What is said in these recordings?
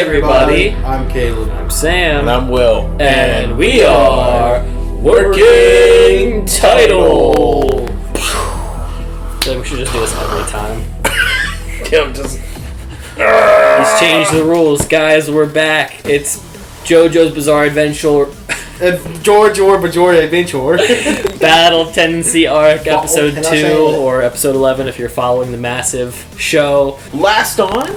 everybody. I'm Caleb. I'm Sam. And I'm Will. And we are Working Title. I feel like we should just do this every time. Let's change the rules, guys. We're back. It's JoJo's Bizarre Adventure. George Adventure. Battle Tendency Arc, episode 2, or episode 11 if you're following the massive show. Last on,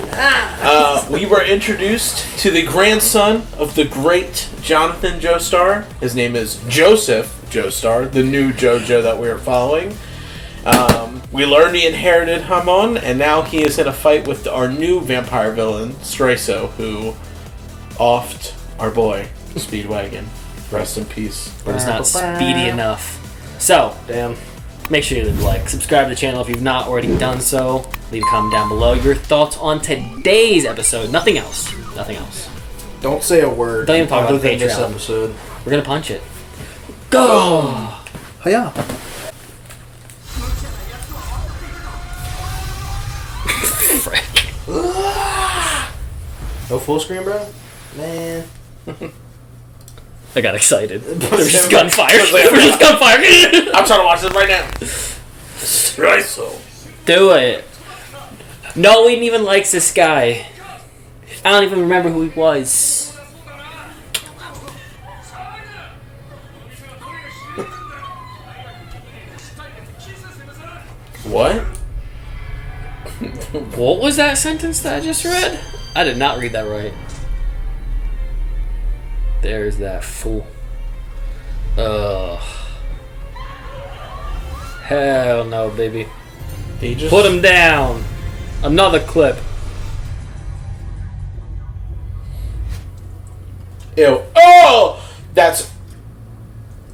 we were introduced to the grandson of the great Jonathan Joestar. His name is Joseph Joestar, the new JoJo that we are following. We learned he inherited Hamon, and now he is in a fight with our new vampire villain, Straiso, who offed our boy, Speedwagon. Rest in peace. But it's not speedy enough. So, make sure you subscribe to the channel if you've not already done so. Leave a comment down below. Your thoughts on today's episode. Nothing else. Don't say a word. Don't even talk about this Patreon. episode. We're gonna punch it. Go! Hiya. Frick. No full screen, bro? Man. I got excited. There's just gunfire. I'm trying to watch this right now. Straiso. Do it. No one even likes this guy. I don't even remember who he was. What? What was that sentence that I just read? I did not read that right. There's that fool. Ugh. Hell no, baby. He just Put him down. Another clip. Ew. Oh! That's...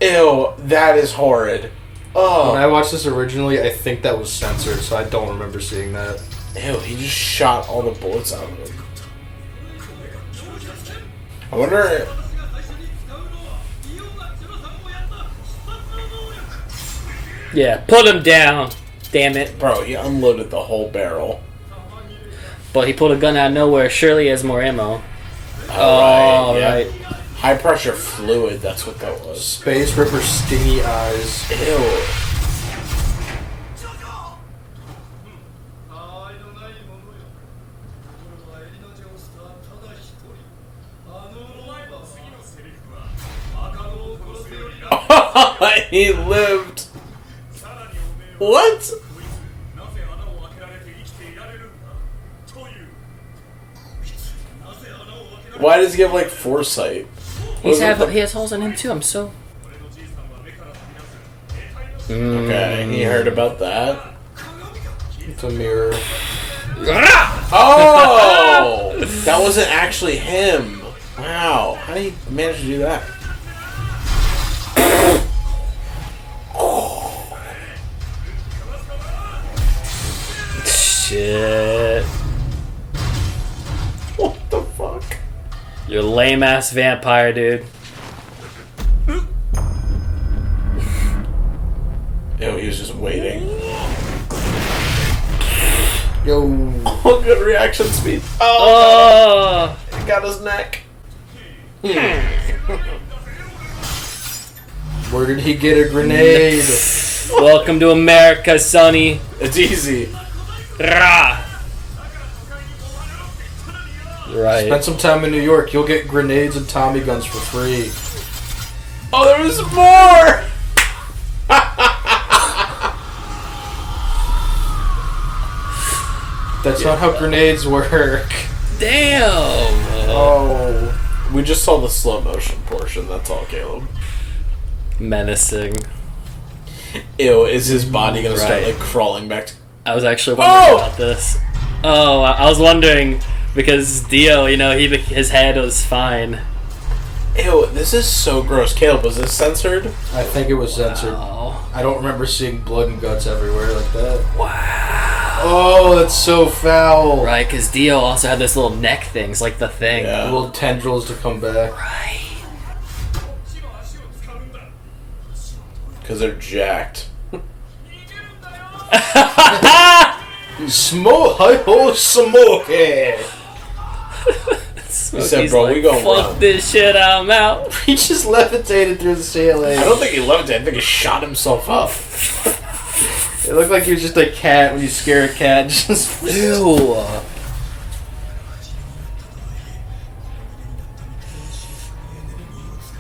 Ew. That is horrid. Oh. When I watched this originally, I think that was censored, so I don't remember seeing that. Ew, he just shot all the bullets out of him. I wonder... Yeah, put him down. Damn it. Bro, he unloaded the whole barrel. But he pulled a gun out of nowhere. Surely he has more ammo. Right. High pressure fluid, that's what that was. Space Ripper stingy eyes. Ew. He lived. What? Why does he have foresight? He has holes in him too. I'm so. Okay, he heard about that. It's a mirror. Oh! That wasn't actually him. Wow. How did he manage to do that? Shit. What the fuck? You're a lame ass vampire, dude. Ew, he was just waiting. Yo. Oh, good reaction speed. Oh! It got his neck. Where did he get a grenade? Welcome to America, Sonny. It's easy. Rah. Right. Spend some time in New York. You'll get grenades and Tommy guns for free. Oh, there was more! That's not how grenades work. Damn. Oh. We just saw the slow motion portion, that's all, Caleb. Menacing. Ew, is his body gonna start crawling back to... I was actually wondering about this. Oh, I was wondering because Dio, his head was fine. Ew, this is so gross. Caleb, was this censored? I think it was censored. Wow. I don't remember seeing blood and guts everywhere like that. Wow. Oh, that's so foul. Right, because Dio also had this little neck things, like the thing. Yeah. Little tendrils to come back. Right. Because they're jacked. Smoke, hi ho, smoke. said, "Bro, we gonna fuck run." this shit, I'm out. He just levitated through the ceiling. I don't think he levitated. I think he shot himself up. It looked like he was just a cat when you scare a cat. Just Ew.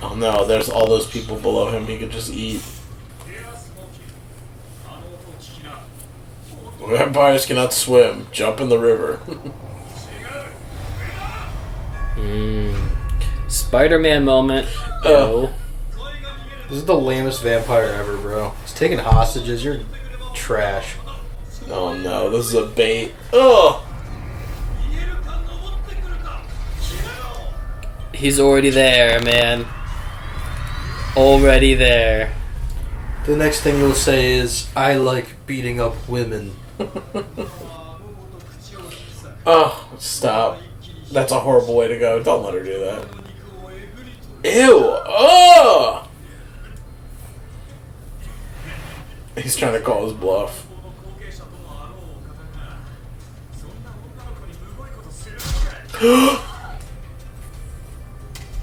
Oh no, there's all those people below him he could just eat. Vampires cannot swim. Jump in the river. Spider-Man moment. Oh. This is the lamest vampire ever, bro. He's taking hostages. You're trash. Oh no, this is a bait. Oh! He's already there, man. Already there. The next thing you'll say is, I like beating up women. Oh, stop. That's a horrible way to go. Don't let her do that. Ew! Oh! He's trying to call his bluff.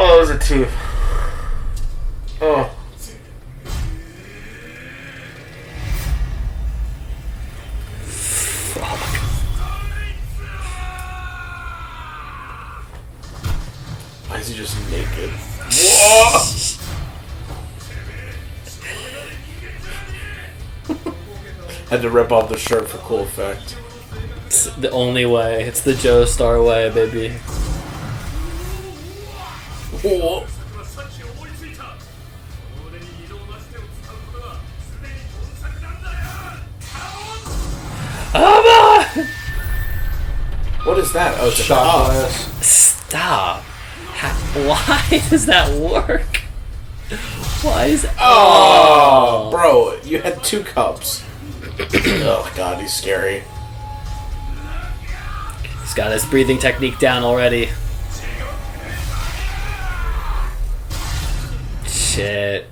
Oh, it was a tooth. Oh. Why is he just naked? Whoa! Had to rip off the shirt for cool effect. It's the only way. It's the Joestar way, baby. Whoa. What is that? Oh, it's a Shot cup. glass. Stop. Why does that work? Why is it? Oh, bro, you had 2 cups. Oh god, he's scary. He's got his breathing technique down already. Shit.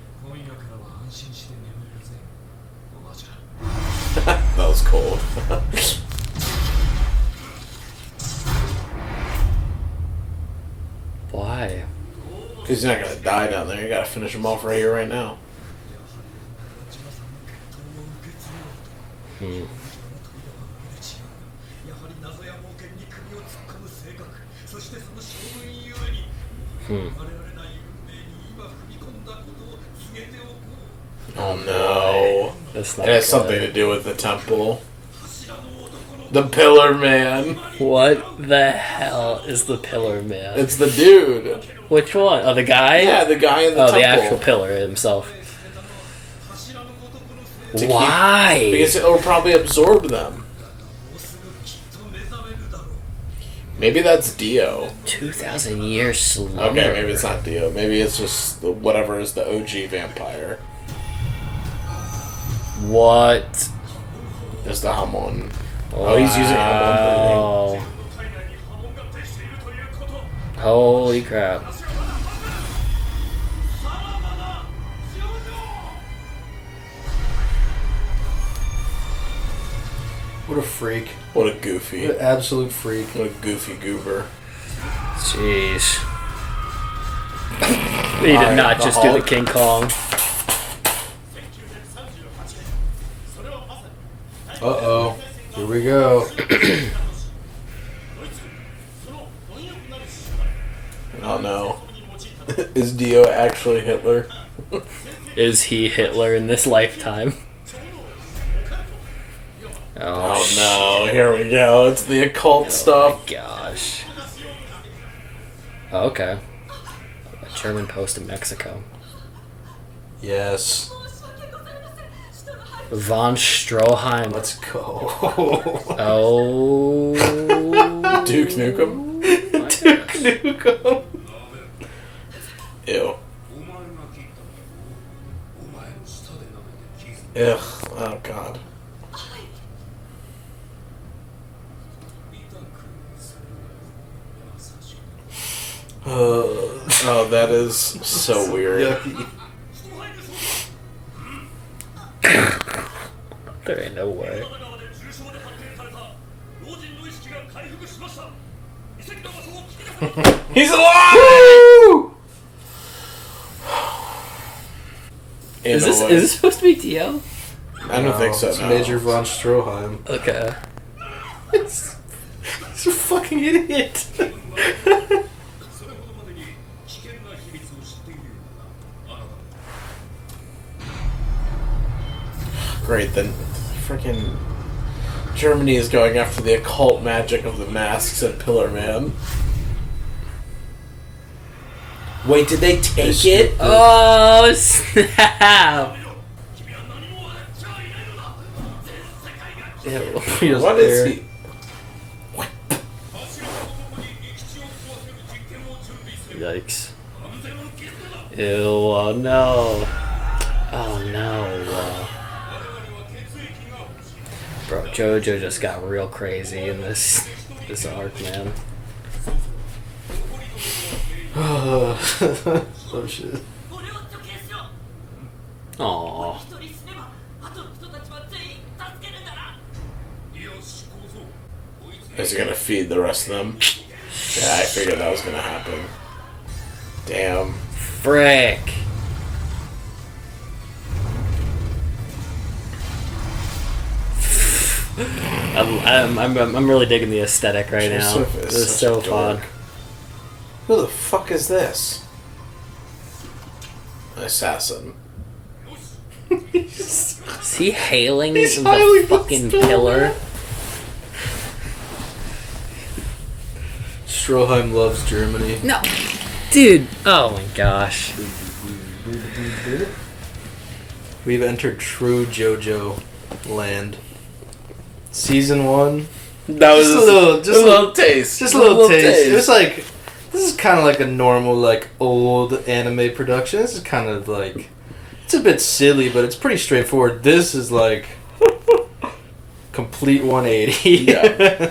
That was cold. Why? He's not gonna die down there. You gotta finish him off right here, right now. Oh no. That's It not has good. something to do with the temple. The Pillar Man. What the hell is the Pillar Man? It's the dude. Which one? Oh, the guy? Yeah, the guy in the temple. the actual pillar himself. To keep- Why? Because it'll probably absorb them. Maybe that's Dio. 2,000 years slumber. Okay, maybe it's not Dio. Maybe it's just whatever is the OG vampire. What? It's the Hamon. Oh, he's using Hamon breathing. Holy crap. What a freak. What a goofy. What an absolute freak. What a goofy goober. Jeez. He did Alright, not the just do the Hulk. King Kong. Uh-oh. Here we go. Oh no. Is Dio actually Hitler? Is he Hitler in this lifetime? Oh no, here we go. It's the occult stuff. Gosh. Oh, okay. A German post in Mexico. Yes. Von Stroheim. Let's go. Oh. Duke Nukem? Duke Nukem. Ew. Ugh. Oh god. Oh, that is so weird. Yucky. There ain't no way. He's alive! Woo! Is this supposed to be Dio? I don't think so. It's No. Major von Stroheim. Okay. He's a fucking idiot. Great, then freaking Germany is going after the occult magic of the masks at Pillar Man. Wait, did they take it? Oh, snap! Ew. What is he? Yikes. Ew, oh no. Oh no. Bro, JoJo just got real crazy in this arc, man. Oh shit. Aww. Is he gonna feed the rest of them? Yeah, I figured that was gonna happen. Damn. Frick. I'm really digging the aesthetic right now. Joseph is This is such so a fun. dork. Who the fuck is this? An assassin. Is he hailing He's the hailing the fucking pillar. pillar? Stroheim loves Germany. No. Dude. Oh my gosh. We've entered true JoJo land. Season 1. That was Just a little- just a little taste. Just a little taste. It was like, this is kind of like a normal, like, old anime production. This is kind of like, it's a bit silly, but it's pretty straightforward. This is like, complete 180. Yeah.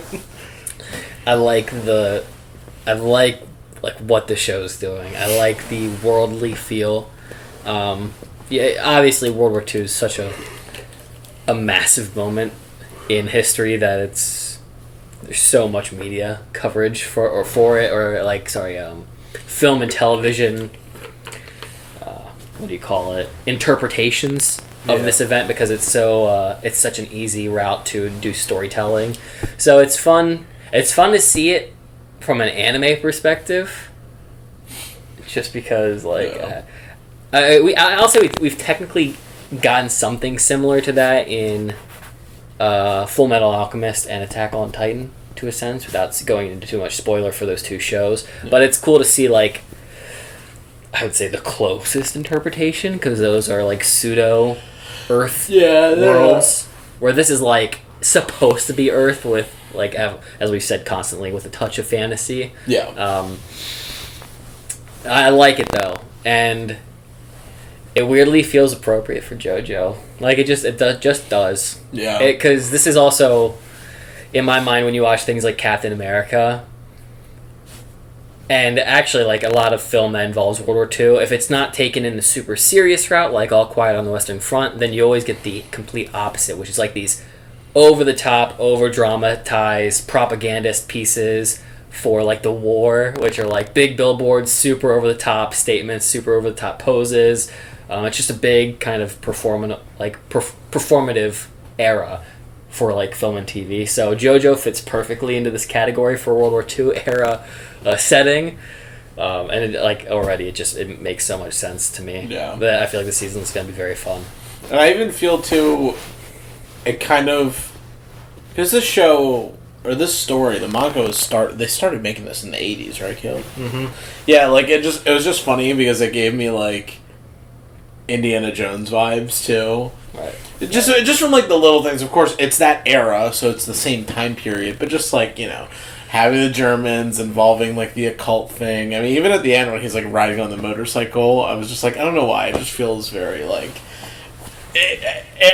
I like what the show's doing. I like the worldly feel. Yeah, obviously World War II is such a massive moment in history that there's so much media coverage for it, or like film and television. What do you call it? Interpretations of this event, because it's such an easy route to do storytelling. So it's fun. It's fun to see it from an anime perspective, just because I'll say we've technically gotten something similar to that in Full Metal Alchemist and Attack on Titan, to a sense, without going into too much spoiler for those two shows. But it's cool to see, like, I would say the closest interpretation, because those are like pseudo Earth worlds, where this is like supposed to be Earth with, like, as we've said constantly, with a touch of fantasy. Yeah. I like it though, and it weirdly feels appropriate for JoJo. Like, it just does. Yeah. Because this is also, in my mind, when you watch things like Captain America, and actually like a lot of film that involves World War II, if it's not taken in the super serious route, like All Quiet on the Western Front, then you always get the complete opposite, which is like these over-the-top, over-dramatized propagandist pieces for like the war, which are like big billboards, super over-the-top statements, super over-the-top poses. It's just a big kind of performative era for like film and TV. So JoJo fits perfectly into this category for World War II era setting, and it makes so much sense to me. Yeah. That I feel like the season is going to be very fun. And I even feel too, it kind of, because this show or this story, the manga they started making this in the 80s, right, Caleb? Mm-hmm. Yeah, like it was just funny because it gave me like Indiana Jones vibes too. Right. Just from like the little things. Of course, it's that era, so it's the same time period. But just like, having the Germans involving like the occult thing. I mean, even at the end when he's like riding on the motorcycle, I was just like, I don't know why. It just feels very like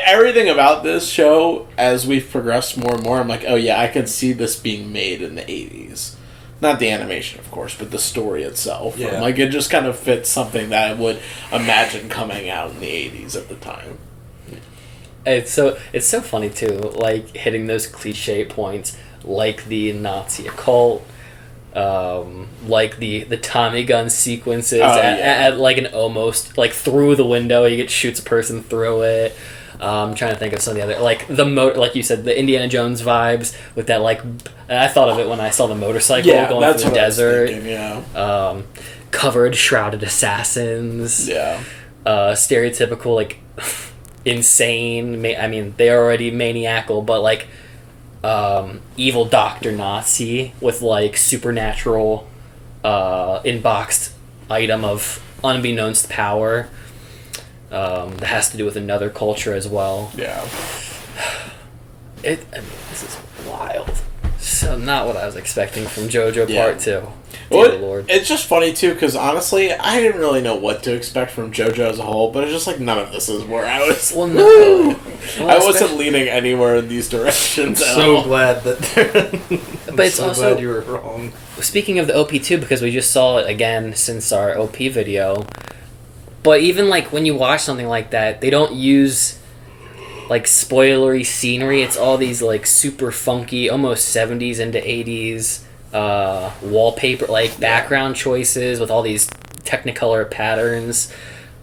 everything about this show as we've progressed more and more. I'm like, oh yeah, I can see this being made in the 80s. Not the animation, of course, but the story itself. Yeah. Like, it just kind of fits something that I would imagine coming out in the 80s at the time. It's so funny too, like hitting those cliche points, like the Nazi occult, like the Tommy gun sequences yeah. at like an almost like through the window, you get shoots a person through it. I'm trying to think of some of the other, like the like you said, the Indiana Jones vibes with that, like I thought of it when I saw the motorcycle going through the desert. Covered shrouded assassins. Yeah. Stereotypical like insane. I mean, they're already maniacal, but like evil Dr. Nazi with like supernatural inboxed item of unbeknownst power. That has to do with another culture as well. Yeah. I mean, this is wild. So not what I was expecting from JoJo Part 2. Well, Lord. It's just funny too, because honestly, I didn't really know what to expect from JoJo as a whole, but it's just like none of this is where I was. Well, no. I wasn't leaning anywhere in these directions. I'm so glad that. But it's so also glad you were wrong. Speaking of the OP too, because we just saw it again since our OP video. But even like when you watch something like that, they don't use like spoilery scenery. It's all these like super funky, almost 70s into 80s wallpaper, like background choices with all these Technicolor patterns.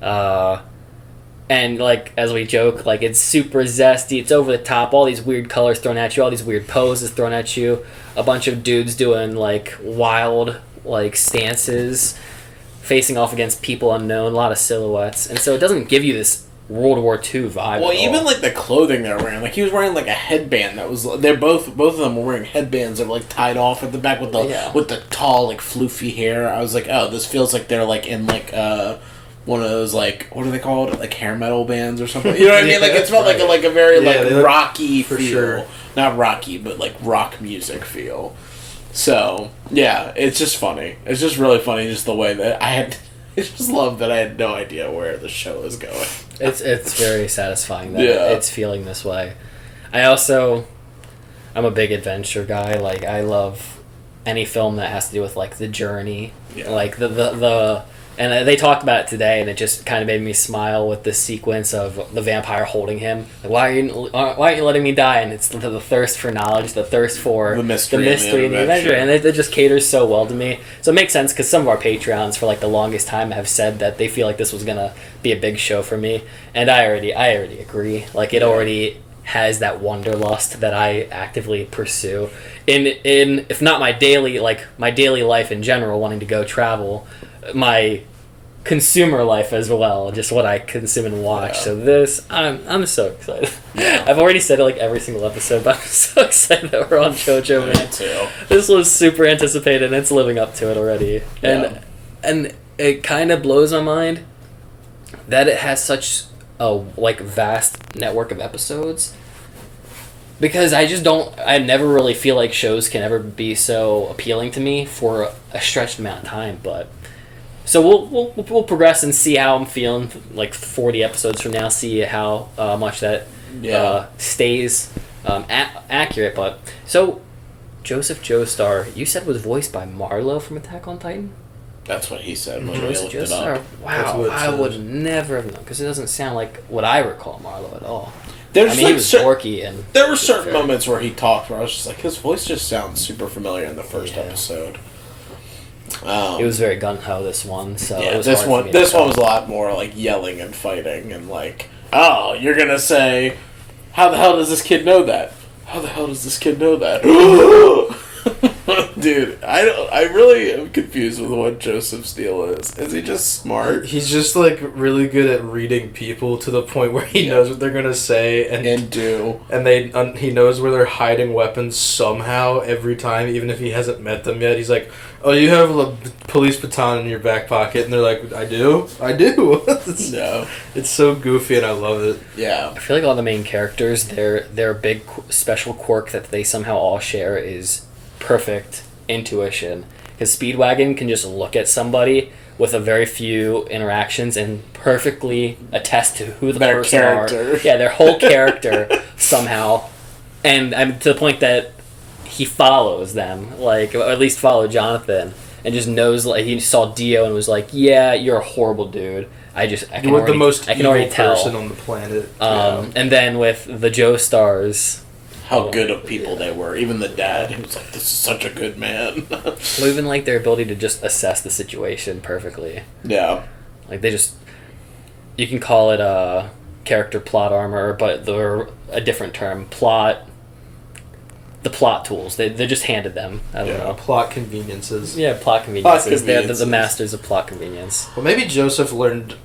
And like as we joke, like it's super zesty, it's over the top, all these weird colors thrown at you, all these weird poses thrown at you, a bunch of dudes doing like wild like stances, facing off against people unknown, a lot of silhouettes, and so it doesn't give you this World War II vibe. Well, even like the clothing they're wearing, like he was wearing like a headband that was. They're both of them were wearing headbands that were like tied off at the back with the tall like floofy hair. I was like, oh, this feels like they're like in like one of those like what are they called, like hair metal bands or something. You know what I mean? Like it felt like a very like rocky feel, sure. Not rocky, but like rock music feel. So yeah, it's just funny. It's just really funny, just the way that I just love that I had no idea where the show is going. It's very satisfying that it's feeling this way. I'm a big adventure guy. Like I love any film that has to do with like the journey, like the and they talked about it today, and it just kind of made me smile with the sequence of the vampire holding him. Like, why aren't you letting me die? And it's the thirst for knowledge, the thirst for the mystery and the adventure, and it just caters so well to me. So it makes sense because some of our Patreons for like the longest time have said that they feel like this was gonna be a big show for me, and I already agree. Like it already has that wanderlust that I actively pursue in if not my daily life in general, wanting to go travel, my consumer life as well, just what I consume and watch. So this, I'm so excited. I've already said it like every single episode, but I'm so excited that we're on JoJo, man. Too. This was super anticipated, and it's living up to it already. And it kind of blows my mind that it has such a like vast network of episodes, because I never really feel like shows can ever be so appealing to me for a stretched amount of time. But so we'll progress and see how I'm feeling like 40 episodes from now, see how much that stays accurate. But so Joseph Joestar, you said was voiced by Marlo from Attack on Titan? That's what he said when we Joseph looked it up. Wow, I would never have known, because it doesn't sound like what I recall Marlo at all. He was dorky, and there were certain moments where he talked where I was just like, his voice just sounds super familiar in the first episode. It was very gung-ho, this one. So yeah, it was this one was a lot more like yelling and fighting and like, oh, you're gonna say, how the hell does this kid know that? How the hell does this kid know that? Dude, I really am confused with what Joseph's deal is. Is he just smart? He's just like really good at reading people to the point where he knows what they're gonna say and do, and he knows where they're hiding weapons somehow every time, even if he hasn't met them yet. He's like, "Oh, you have a police baton in your back pocket," and they're like, "I do." It's so goofy, and I love it. Yeah, I feel like all the main characters, their big special quirk that they somehow all share is perfect intuition, because Speedwagon can just look at somebody with a very few interactions and perfectly attest to who the person are. Yeah, their whole character somehow, and to the point that he follows them, like, or at least followed Jonathan, and just knows, like, he saw Dio and was like, "Yeah, you're a horrible dude. I can already tell." Person on the planet. And then with the Joestars, how good of people they were. Even the dad, he was like, "This is such a good man." Well, even like their ability to just assess the situation perfectly. Yeah. Like they just, you can call it a character plot armor, but they're a different term. The plot tools. They just handed them. I don't know. Plot conveniences. Yeah, plot conveniences. They're the masters of plot convenience. Well, maybe Joseph learned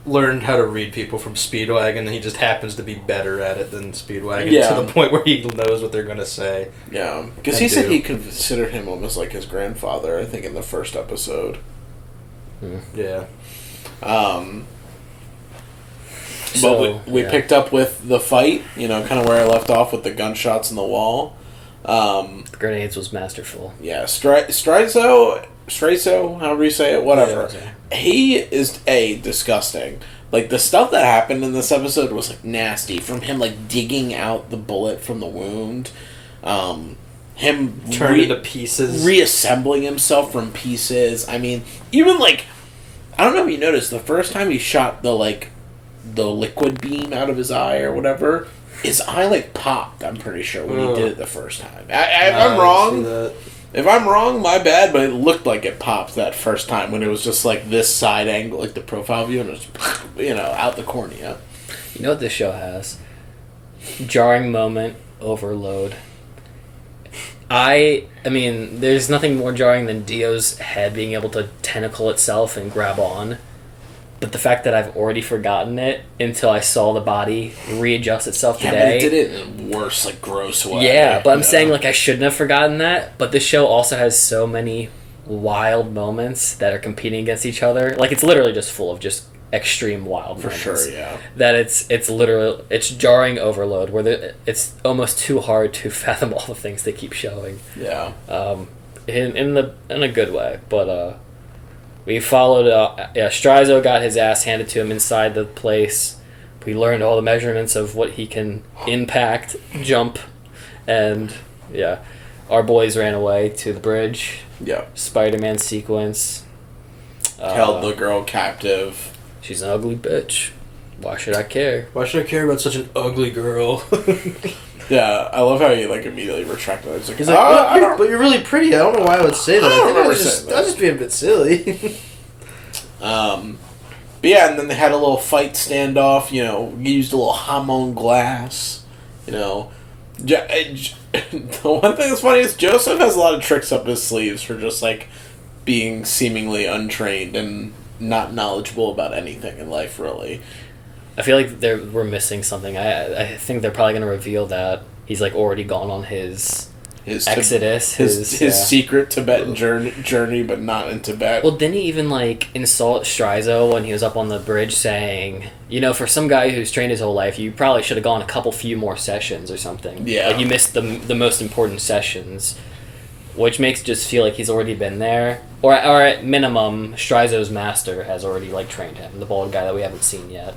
how to read people from Speedwagon, and he just happens to be better at it than Speedwagon to the point where he knows what they're going to say. Yeah, because he said he considered him almost like his grandfather, I think, in the first episode. Yeah. But we picked up with the fight, kind of where I left off with the gunshots in the wall. The grenades was masterful. Yeah, Straizo, however you say it, whatever. Yeah, he is disgusting. Like the stuff that happened in this episode was like nasty. From him like digging out the bullet from the wound, him turning to pieces, reassembling himself from pieces. I mean, even like I don't know if you noticed the first time he shot the liquid beam out of his eye or whatever. His eye like popped. I'm pretty sure when he did it the first time. If I'm wrong, my bad. But it looked like it popped that first time when it was just like this side angle, like the profile view, and it was out the cornea. You know what this show has? Jarring moment overload. I mean, there's nothing more jarring than Dio's head being able to tentacle itself and grab on. But the fact that I've already forgotten it until I saw the body readjust itself today. Yeah, but it did it in a worse, like, gross way. Yeah, but I'm saying, like, I shouldn't have forgotten that. But this show also has so many wild moments that are competing against each other. Like, it's literally just full of just extreme wild moments. For sure, yeah. That it's jarring overload, where it's almost too hard to fathom all the things they keep showing. Yeah. In a good way, but, we followed, Straizo got his ass handed to him inside the place. We learned all the measurements of what he can impact, jump, and, our boys ran away to the bridge. Yeah. Spider-Man sequence. Held the girl captive. She's an ugly bitch. Why should I care? Why should I care about such an ugly girl? Yeah, I love how he immediately retracted it. He's like, but you're really pretty. I don't know why I would say that. I was just being a bit silly. But yeah, and then they had a little fight standoff. Used a little hamon glass. The one thing that's funny is Joseph has a lot of tricks up his sleeves for just being seemingly untrained and not knowledgeable about anything in life, really. I feel like we're missing something. I think they're probably going to reveal that he's already gone on his exodus, his secret Tibetan journey, but not in Tibet. Well, didn't he even insult Straizo when he was up on the bridge, saying, for some guy who's trained his whole life, you probably should have gone a few more sessions or something. Yeah, you missed the most important sessions, which makes it just feel like he's already been there, or at minimum, Straizo's master has already trained him, the bald guy that we haven't seen yet.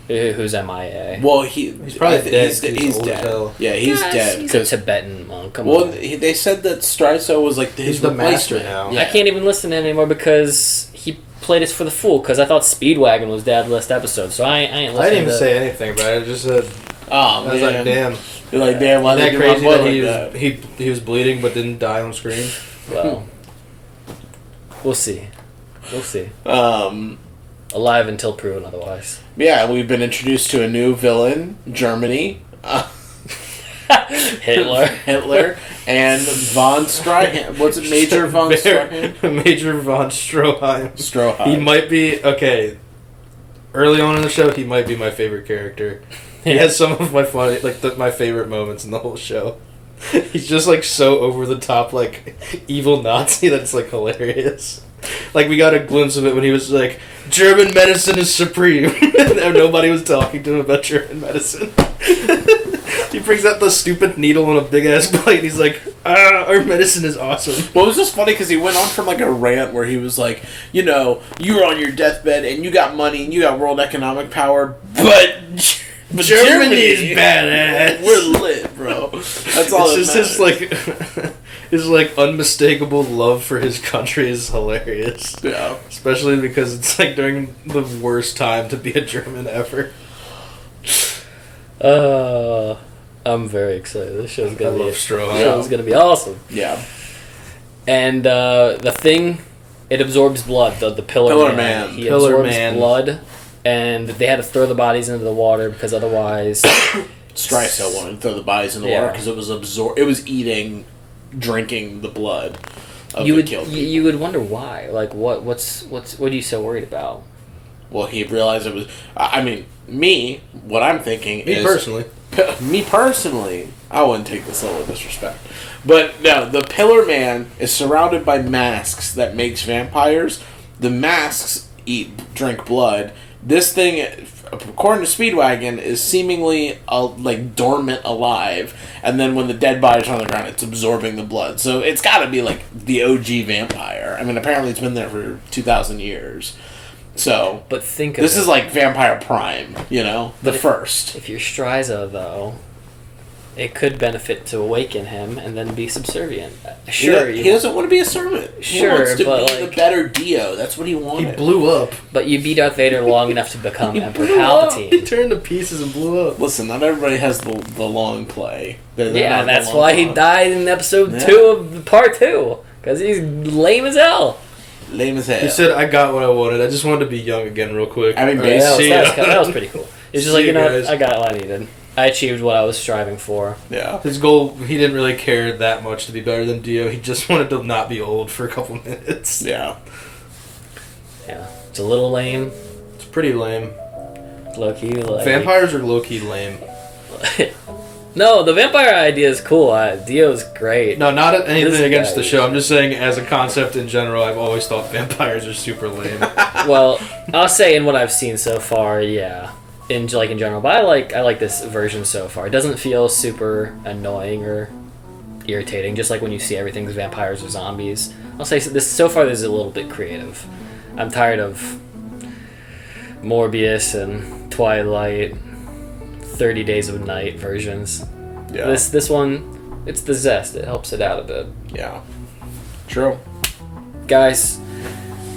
Who's MIA? Well, he's probably dead. He's dead. Yeah, he's dead. He's a Tibetan monk. They said that Straizo was his the master now. Yeah. I can't even listen to him anymore because he played us for the fool. Because I thought Speedwagon was dead last episode, so I ain't listening. I didn't even say anything, but I just said, "Oh man!" I was like, "Damn." You're like, "Damn, why isn't that crazy that he was bleeding but didn't die on screen?" Well, we'll see. Alive until proven otherwise. Yeah, we've been introduced to a new villain, Germany. Hitler, and von Stroheim. What's it, Major von Stroheim? Major von Stroheim. He might be, okay, early on in the show, he might be my favorite character. He has some of my my favorite moments in the whole show. He's just, so over the top, evil Nazi that's, hilarious. We got a glimpse of it when he was German medicine is supreme. And nobody was talking to him about German medicine. He brings out the stupid needle on a big-ass plate. He's like, our medicine is awesome. Well, it was just funny because he went on from a rant where he was like, you were on your deathbed and you got money and you got world economic power, but Germany is badass. We're lit, bro. That's all. It's just his unmistakable love for his country is hilarious. Yeah. Especially because it's during the worst time to be a German ever. I'm very excited. This show's gonna gonna be awesome. Yeah. And the thing, it absorbs blood. The Pillar Man. He absorbs blood, and they had to throw the bodies into the water because otherwise. Stricel wanted to throw the bodies in the water because it was It was drinking the blood of the killed people. You would wonder why. Like, what are you so worried about? Well, he realized it was. I mean, what I'm thinking is. Me personally, I wouldn't take this level of disrespect. But no, the Pillar Man is surrounded by masks that makes vampires. The masks drink blood. This thing, according to Speedwagon, is seemingly dormant alive. And then when the dead bodies are on the ground, it's absorbing the blood. So it's got to be like the OG vampire. I mean, apparently it's been there for 2,000 years. So, but this is like Vampire Prime, the first. If you're Striza, though, it could benefit to awaken him and then be subservient. Sure, he doesn't want to be a servant. He wants to be the better Dio. That's what he wanted. He blew up. But you beat Darth Vader long enough to become Emperor Palpatine. He turned to pieces and blew up. Listen, not everybody has the long play. That's why he died in episode 2 of part 2. Because he's lame as hell. Lame as hell. He said, I got what I wanted. I just wanted to be young again real quick. I mean, that was pretty cool. It's just like, I got what I needed. I achieved what I was striving for. Yeah. His goal, he didn't really care that much to be better than Dio. He just wanted to not be old for a couple minutes. Yeah. Yeah. It's a little lame. It's pretty lame. Low-key, Vampires are low-key lame. No, the vampire idea is cool. Dio's great. No, not anything against the show. I'm just saying, as a concept in general, I've always thought vampires are super lame. Well, I'll say in what I've seen so far, yeah, in general. But I like this version so far. It doesn't feel super annoying or irritating. Just like when you see everything's vampires or zombies. I'll say this so far. This is a little bit creative. I'm tired of Morbius and Twilight. 30 Days of Night versions. Yeah. This one, it's the zest. It helps it out a bit. Yeah. True. Guys,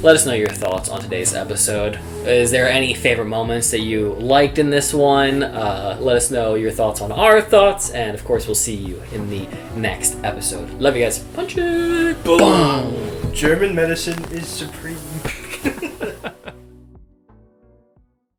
let us know your thoughts on today's episode. Is there any favorite moments that you liked in this one? Let us know your thoughts on our thoughts, and of course, we'll see you in the next episode. Love you guys. Punch it. Boom. German medicine is supreme.